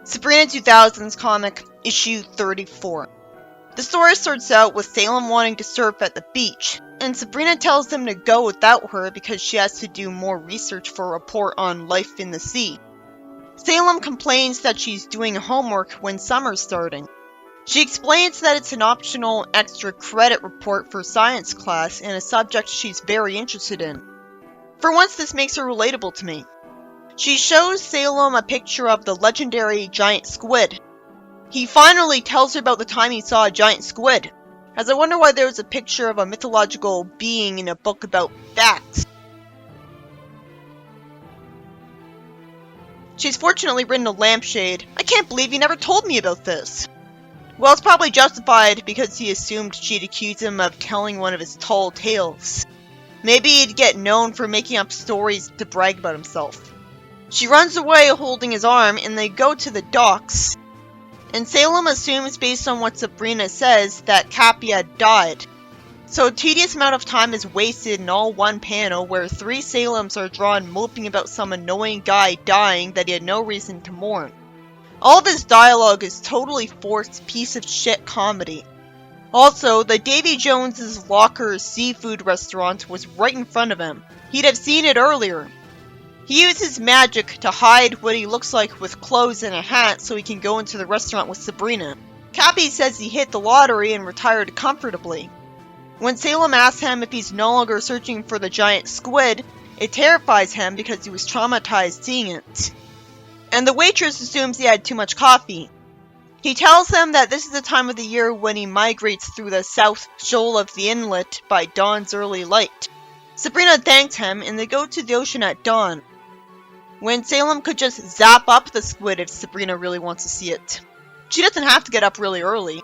Sabrina 2000s comic, issue 34. The story starts out with Salem wanting to surf at the beach, and Sabrina tells him to go without her because she has to do more research for a report on life in the sea. Salem complains that she's doing homework when summer's starting. She explains that it's an optional extra credit report for science class and a subject she's very interested in. For once, this makes her relatable to me. She shows Salem a picture of the legendary giant squid. He finally tells her about the time he saw a giant squid, as I wonder why there was a picture of a mythological being in a book about bats. She's fortunately written a lampshade. I can't believe you never told me about this. Well, it's probably justified because he assumed she'd accuse him of telling one of his tall tales. Maybe he'd get known for making up stories to brag about himself. She runs away holding his arm and they go to the docks. And Salem assumes based on what Sabrina says that Cappy had died. So a tedious amount of time is wasted in all one panel where three Salems are drawn moping about some annoying guy dying that he had no reason to mourn. All this dialogue is totally forced piece of shit comedy. Also, the Davy Jones's Locker seafood restaurant was right in front of him. He'd have seen it earlier. He uses magic to hide what he looks like with clothes and a hat so he can go into the restaurant with Sabrina. Cappy says he hit the lottery and retired comfortably. When Salem asks him if he's no longer searching for the giant squid, it terrifies him because he was traumatized seeing it. And the waitress assumes he had too much coffee. He tells them that this is the time of the year when he migrates through the south shoal of the inlet by dawn's early light. Sabrina thanks him and they go to the ocean at dawn, when Salem could just zap up the squid if Sabrina really wants to see it. She doesn't have to get up really early.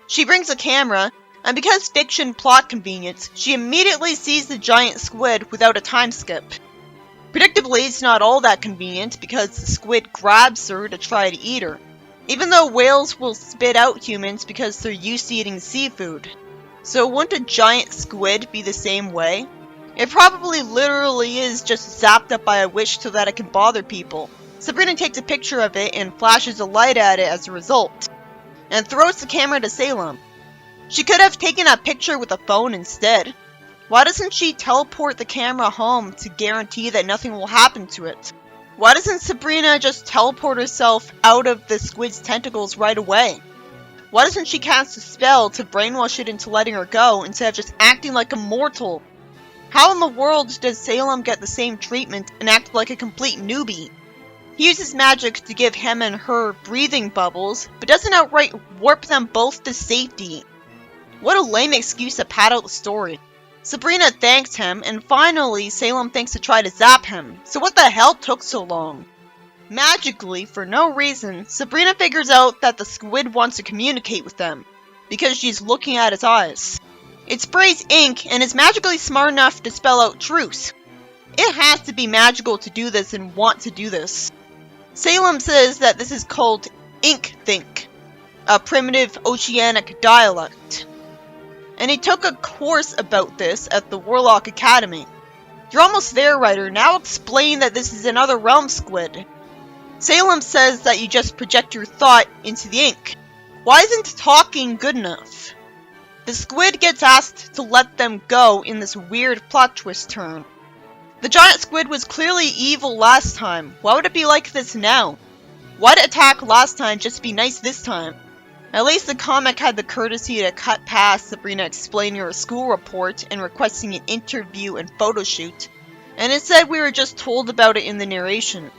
She brings a camera, and because fiction plot convenience, she immediately sees the giant squid without a time skip. Predictably, it's not all that convenient because the squid grabs her to try to eat her, even though whales will spit out humans because they're used to eating seafood. So wouldn't a giant squid be the same way? It probably literally is just zapped up by a wish so that it can bother people. Sabrina takes a picture of it and flashes a light at it as a result, and throws the camera to Salem. She could have taken a picture with a phone instead. Why doesn't she teleport the camera home to guarantee that nothing will happen to it? Why doesn't Sabrina just teleport herself out of the squid's tentacles right away? Why doesn't she cast a spell to brainwash it into letting her go instead of just acting like a mortal? How in the world does Salem get the same treatment and act like a complete newbie? He uses magic to give him and her breathing bubbles, but doesn't outright warp them both to safety. What a lame excuse to pad out the story. Sabrina thanks him, and finally Salem thinks to try to zap him, so what the hell took so long? Magically, for no reason, Sabrina figures out that the squid wants to communicate with them, because she's looking at its eyes. It sprays ink and is magically smart enough to spell out truce. It has to be magical to do this and want to do this. Salem says that this is called ink think, a primitive oceanic dialect. And he took a course about this at the Warlock Academy. You're almost there, writer. Now explain that this is another realm squid. Salem says that you just project your thought into the ink. Why isn't talking good enough? The squid gets asked to let them go in this weird plot twist turn. The giant squid was clearly evil last time. Why would it be like this now? Why'd it attack last time just be nice this time? At least the comic had the courtesy to cut past Sabrina explaining her school report and requesting an interview and photo shoot, and instead we were just told about it in the narration.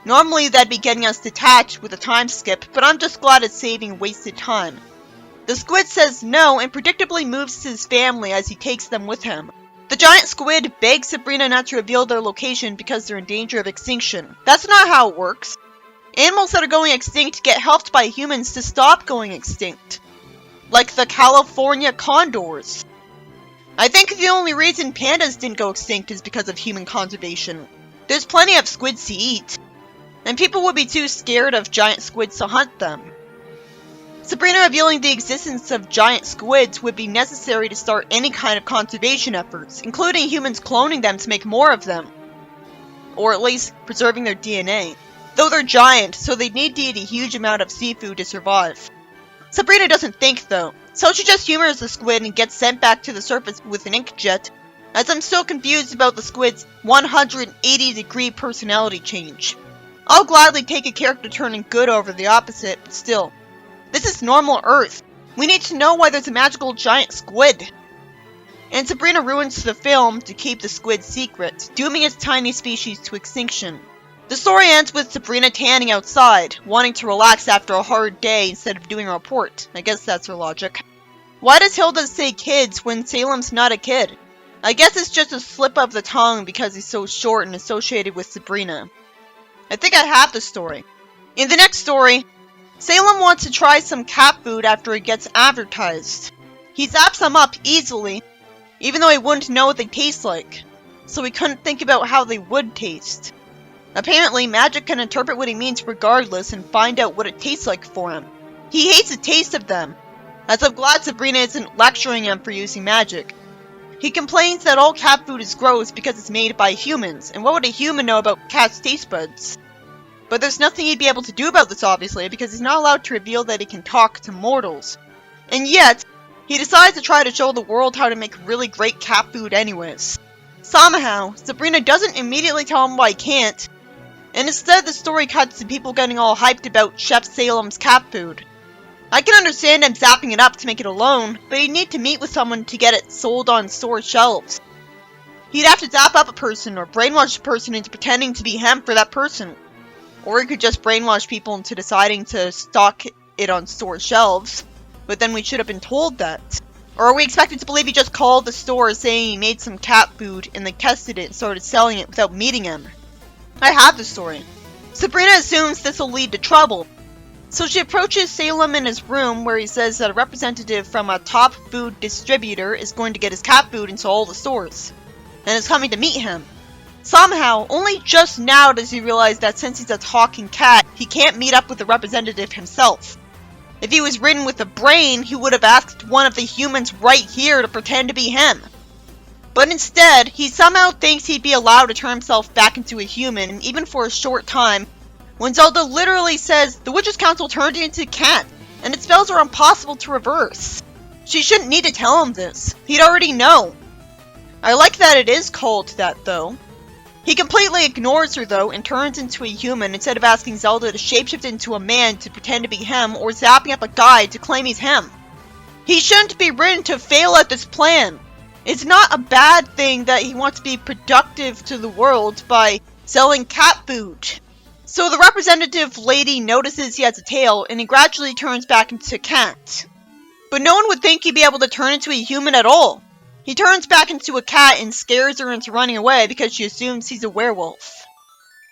Normally that'd be getting us detached with a time skip, but I'm just glad it's saving wasted time. The squid says no and predictably moves to his family as he takes them with him. The giant squid begs Sabrina not to reveal their location because they're in danger of extinction. That's not how it works. Animals that are going extinct get helped by humans to stop going extinct. Like the California condors. I think the only reason pandas didn't go extinct is because of human conservation. There's plenty of squids to eat, and people would be too scared of giant squids to hunt them. Sabrina revealing the existence of giant squids would be necessary to start any kind of conservation efforts, including humans cloning them to make more of them. Or at least preserving their DNA. though they're giant, so they need to eat a huge amount of seafood to survive. Sabrina doesn't think, though, so she just humors the squid and gets sent back to the surface with an inkjet, as I'm so confused about the squid's 180-degree personality change. I'll gladly take a character turning good over the opposite, but still. This is normal Earth. We need to know why there's a magical giant squid. And Sabrina ruins the film to keep the squid secret, dooming its tiny species to extinction. The story ends with Sabrina tanning outside, wanting to relax after a hard day instead of doing a report. I guess that's her logic. Why does Hilda say kids when Salem's not a kid? I guess it's just a slip of the tongue because he's so short and associated with Sabrina. I think I have the story. In the next story, Salem wants to try some cat food after it gets advertised. He zaps them up easily, even though he wouldn't know what they taste like, so he couldn't think about how they would taste. Apparently, magic can interpret what he means regardless and find out what it tastes like for him. He hates the taste of them, as I'm glad Sabrina isn't lecturing him for using magic. He complains that all cat food is gross because it's made by humans, and what would a human know about cat's taste buds? But there's nothing he'd be able to do about this, obviously, because he's not allowed to reveal that he can talk to mortals. And yet, he decides to try to show the world how to make really great cat food anyways. Somehow, Sabrina doesn't immediately tell him why he can't, and instead the story cuts to people getting all hyped about Chef Salem's cat food. I can understand him zapping it up to make it alone, but he'd need to meet with someone to get it sold on store shelves. He'd have to zap up a person or brainwash a person into pretending to be him for that person. Or he could just brainwash people into deciding to stock it on store shelves, but then we should have been told that. Or are we expected to believe he just called the store saying he made some cat food and they tested it and started selling it without meeting him? I have the story. Sabrina assumes this will lead to trouble, so she approaches Salem in his room where he says that a representative from a top food distributor is going to get his cat food into all the stores, and is coming to meet him. Somehow, only just now does he realize that since he's a talking cat, he can't meet up with the representative himself. If he was ridden with a brain, he would have asked one of the humans right here to pretend to be him. But instead, he somehow thinks he'd be allowed to turn himself back into a human, even for a short time, when Zelda literally says the Witches' Council turned you into a cat, and its spells are impossible to reverse. She shouldn't need to tell him this. He'd already know. I like that it is called that, though. He completely ignores her, though, and turns into a human instead of asking Zelda to shapeshift into a man to pretend to be him, or zapping up a guy to claim he's him. He shouldn't be written to fail at this plan. It's not a bad thing that he wants to be productive to the world by selling cat food. So the representative lady notices he has a tail, and he gradually turns back into a cat. But no one would think he'd be able to turn into a human at all. He turns back into a cat and scares her into running away because she assumes he's a werewolf.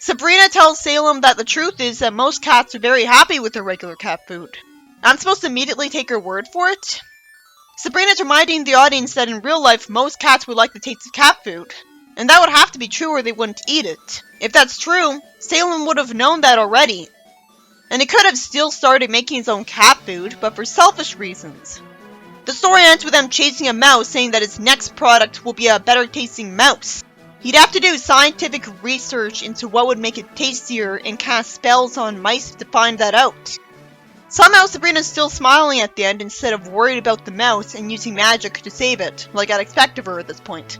Sabrina tells Salem that the truth is that most cats are very happy with their regular cat food. I'm supposed to immediately take her word for it? Sabrina's reminding the audience that in real life most cats would like the taste of cat food. And that would have to be true or they wouldn't eat it. If that's true, Salem would have known that already. And he could have still started making his own cat food, but for selfish reasons. The story ends with him chasing a mouse, saying that his next product will be a better tasting mouse. He'd have to do scientific research into what would make it tastier and cast spells on mice to find that out. Somehow Sabrina's still smiling at the end instead of worried about the mouse and using magic to save it, like I'd expect of her at this point.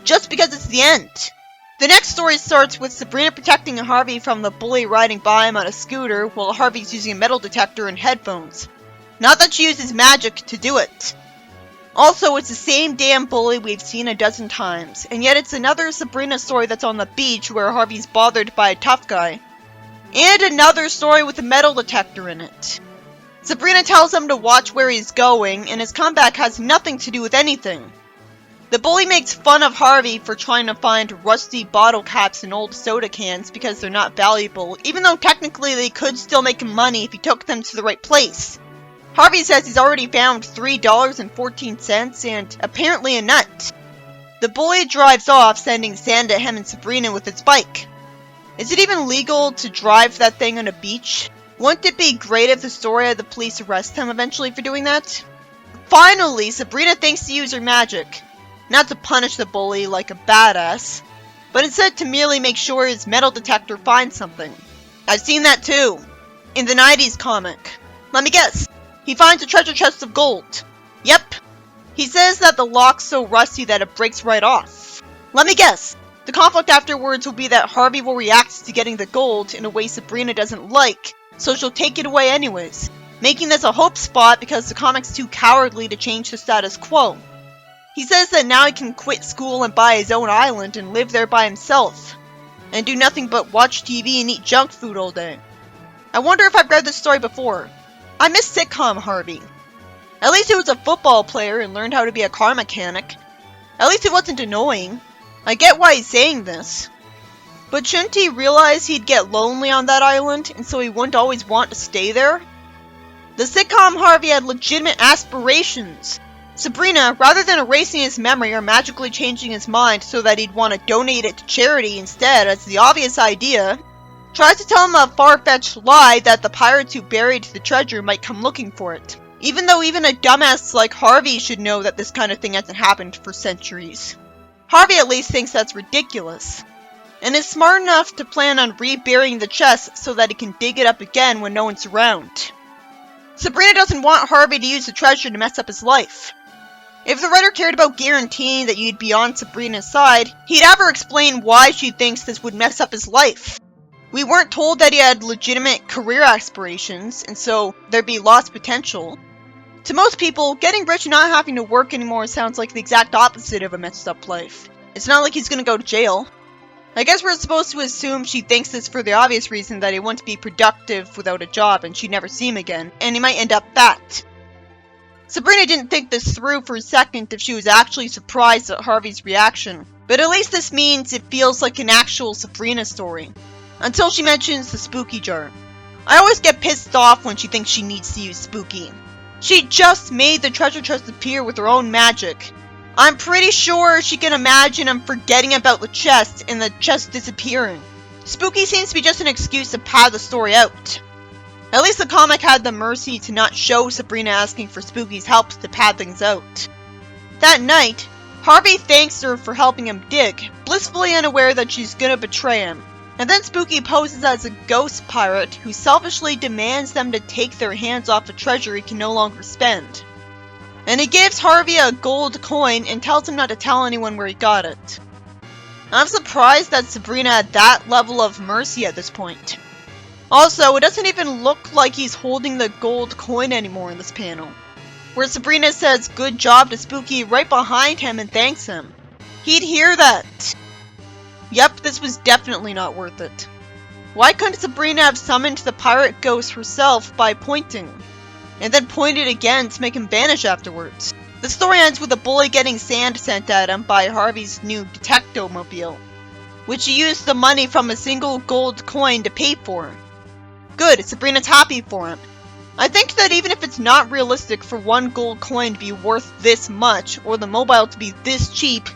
Just because it's the end. The next story starts with Sabrina protecting Harvey from the bully riding by him on a scooter while Harvey's using a metal detector and headphones. Not that she uses magic to do it. Also, it's the same damn bully we've seen a dozen times, and yet it's another Sabrina story that's on the beach where Harvey's bothered by a tough guy. And another story with a metal detector in it. Sabrina tells him to watch where he's going, and his comeback has nothing to do with anything. The bully makes fun of Harvey for trying to find rusty bottle caps and old soda cans because they're not valuable, even though technically they could still make him money if he took them to the right place. Harvey says he's already found $3.14 and apparently a nut. The bully drives off, sending sand at him and Sabrina with his bike. Is it even legal to drive that thing on a beach? Wouldn't it be great if the story had the police arrest him eventually for doing that? Finally, Sabrina thinks to use her magic. Not to punish the bully like a badass, but instead to merely make sure his metal detector finds something. I've seen that too. In the 90s comic. Let me guess. He finds a treasure chest of gold. Yep. He says that the lock's so rusty that it breaks right off. Let me guess. The conflict afterwards will be that Harvey will react to getting the gold in a way Sabrina doesn't like, so she'll take it away anyways, making this a hope spot because the comic's too cowardly to change the status quo. He says that now he can quit school and buy his own island and live there by himself, and do nothing but watch TV and eat junk food all day. I wonder if I've read this story before. I miss sitcom Harvey. At least he was a football player and learned how to be a car mechanic. At least he wasn't annoying. I get why he's saying this. But shouldn't he realize he'd get lonely on that island, and so he wouldn't always want to stay there? The sitcom Harvey had legitimate aspirations. Sabrina, rather than erasing his memory or magically changing his mind so that he'd want to donate it to charity instead as the obvious idea, tries to tell him a far-fetched lie that the pirates who buried the treasure might come looking for it. Even though even a dumbass like Harvey should know that this kind of thing hasn't happened for centuries. Harvey at least thinks that's ridiculous, and is smart enough to plan on reburying the chest so that he can dig it up again when no one's around. Sabrina doesn't want Harvey to use the treasure to mess up his life. If the writer cared about guaranteeing that you'd be on Sabrina's side, he'd have her explain why she thinks this would mess up his life. We weren't told that he had legitimate career aspirations, and so there'd be lost potential. To most people, getting rich and not having to work anymore sounds like the exact opposite of a messed up life. It's not like he's gonna go to jail. I guess we're supposed to assume she thinks this for the obvious reason that he won't be productive without a job and she'd never see him again, and he might end up fat. Sabrina didn't think this through for a second if she was actually surprised at Harvey's reaction, but at least this means it feels like an actual Sabrina story. Until she mentions the spooky jar. I always get pissed off when she thinks she needs to use spooky. She just made the treasure chest appear with her own magic. I'm pretty sure she can imagine him forgetting about the chest and the chest disappearing. Spooky seems to be just an excuse to pad the story out. At least the comic had the mercy to not show Sabrina asking for Spooky's help to pad things out. That night, Harvey thanks her for helping him dig, blissfully unaware that she's gonna betray him. And then Spooky poses as a ghost pirate who selfishly demands them to take their hands off a treasure he can no longer spend. And he gives Harvey a gold coin and tells him not to tell anyone where he got it. I'm surprised that Sabrina had that level of mercy at this point. Also, it doesn't even look like he's holding the gold coin anymore in this panel, where Sabrina says good job to Spooky right behind him and thanks him. He'd hear that. Yep, this was definitely not worth it. Why couldn't Sabrina have summoned the pirate ghost herself by pointing, and then pointed again to make him vanish afterwards? The story ends with a bully getting sand sent at him by Harvey's new detecto-mobile, which he used the money from a single gold coin to pay for. Good, Sabrina's happy for him. I think that even if it's not realistic for one gold coin to be worth this much, or the mobile to be this cheap,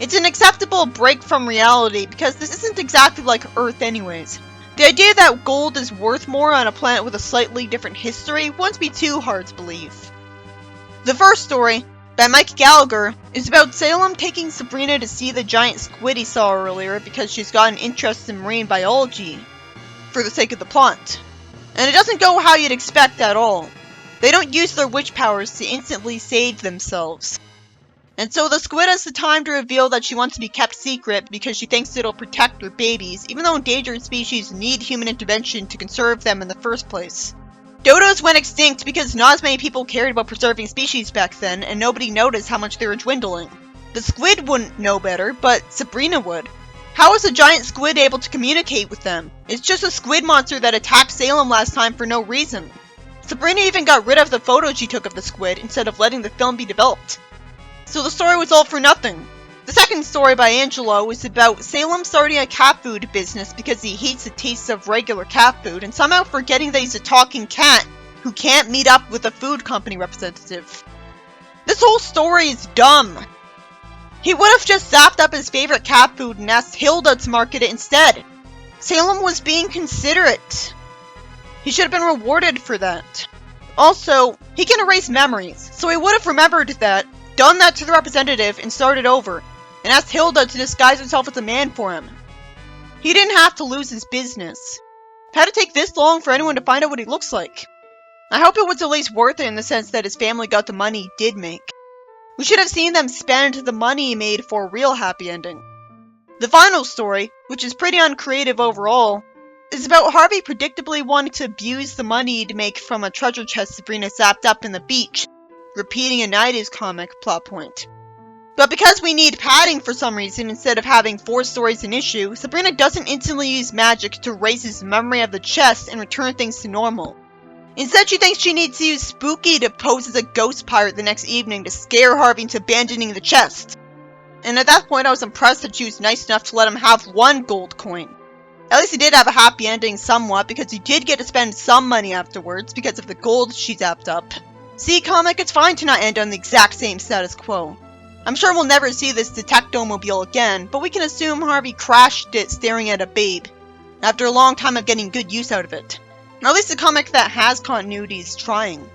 it's an acceptable break from reality because this isn't exactly like Earth anyways. The idea that gold is worth more on a planet with a slightly different history wouldn't be too hard to believe. The first story, by Mike Gallagher, is about Salem taking Sabrina to see the giant squid he saw earlier because she's got an interest in marine biology, for the sake of the plot. And it doesn't go how you'd expect at all. They don't use their witch powers to instantly save themselves. And so the squid has the time to reveal that she wants to be kept secret because she thinks it'll protect her babies, even though endangered species need human intervention to conserve them in the first place. Dodos went extinct because not as many people cared about preserving species back then, and nobody noticed how much they were dwindling. The squid wouldn't know better, but Sabrina would. How is a giant squid able to communicate with them? It's just a squid monster that attacked Salem last time for no reason. Sabrina even got rid of the photos she took of the squid instead of letting the film be developed. So the story was all for nothing. The second story by Angelo is about Salem starting a cat food business because he hates the taste of regular cat food and somehow forgetting that he's a talking cat who can't meet up with a food company representative. This whole story is dumb. He would have just zapped up his favorite cat food and asked Hilda to market it instead. Salem was being considerate. He should have been rewarded for that. Also, he can erase memories, so he would have remembered that, done that to the representative, and started over, and asked Hilda to disguise herself as a man for him. He didn't have to lose his business. How'd it take this long for anyone to find out what he looks like? I hope it was at least worth it in the sense that his family got the money he did make. We should have seen them spend the money he made for a real happy ending. The final story, which is pretty uncreative overall, is about Harvey predictably wanting to abuse the money he'd make from a treasure chest Sabrina zapped up in the beach, repeating a 90s comic plot point. But because we need padding for some reason instead of having 4 stories an issue, Sabrina doesn't instantly use magic to erase his memory of the chest and return things to normal. Instead, she thinks she needs to use Spooky to pose as a ghost pirate the next evening to scare Harvey into abandoning the chest. And at that point I was impressed that she was nice enough to let him have 1 gold coin. At least he did have a happy ending somewhat, because he did get to spend some money afterwards because of the gold she zapped up. See, comic, it's fine to not end on the exact same status quo. I'm sure we'll never see this Detectomobile again, but we can assume Harvey crashed it staring at a babe, after a long time of getting good use out of it. At least a comic that has continuity is trying.